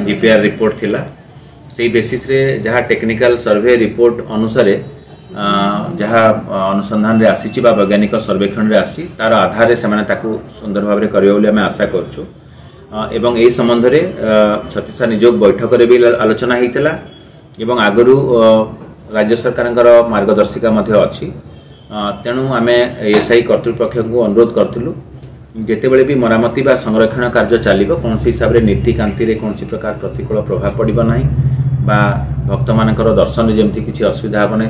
GPR report थिला से basis रे जहाँ टेक्निकल सर्वे रिपोर्ट अनुसार जहाँ अनुसंधान रे आसी बा वैज्ञानिक सर्वेक्षण रे आसी तार आधार से सुंदर भाव में करें आम आशा करूँ एवं यही संबंध रे छत्तीसा नियोग बैठक रे भी आलोचना होता एवं आगरू राज्य सरकार मार्गदर्शिका अच्छी तेणु आम एएसआई कर्तृपक्ष को अनुरोध करूँ जितेबले भी मरामती बा संरक्षण कार्य चलो कौन हिसाब से नीति कांति कौन प्रकार प्रतिकूल प्रभाव पड़ो ना बा भक्त मान दर्शन जमी किसी असुविधा हम ना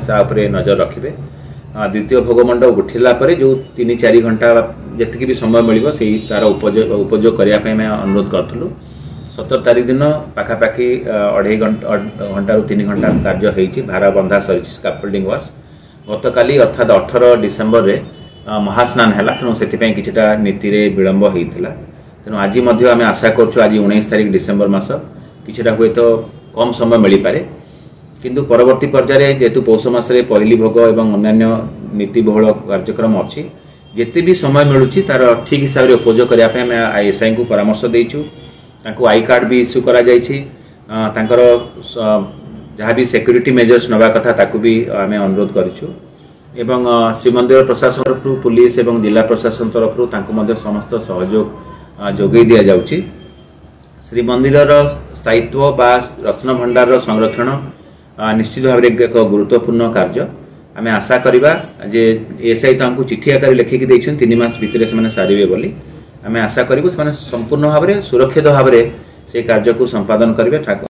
नजर रखिए। द्वितीय भोगमंडप उठिला जो 3-4 घंटा जी भी समय मिल से तार उपयोग करने अनुरोध करूँ। 17 तारीख दिन पाखापाखि 2.5 घंटा 3 घंटा कार्य होती भारा बंधा सरी स्काफोल्डिंग वाश गत काली अर्थात 18 डिसेम्बर रे महास्नान है तेणु से किछिटा नीति रे विलंब होता तेणु आज आम आशा करूँ आज 19 तारीख डिसेम्बर मास किछिटा हुए तो कम समय मिल पारे किंतु परवर्ती पर्याय जेहेतु पौष मासरे पहली भोग एवं अन्य नीति बहुल कार्यक्रम अच्छी जिते भी समय मिलूँ तार ठीक हिसाब से उपयोग करने आईएसआई को परामर्श देचु आई कार्ड भी इश्यू करा जहाँ भी सिक्योरिटी मेजर्स नवा कथा ताकू भी आम अनुरोध करूँ एवं श्रीमंदिर प्रशासन तरफ पुलिस एवं जिला प्रशासन तरफ समस्त सहयोग जोगे दि जाउछि। श्रीमंदिर स्थायित्व बा रत्न भंडार संरक्षण निश्चित भाव में एक गुरुत्वपूर्ण कार्य आम आशा करवा जे एएसआई तो चिठी आकार लिखिकी 3 मास भितर से सारे बोली आम आशा करूँ संपूर्ण भाव में सुरक्षित भाव में से कार्य को संपादन करेंगे।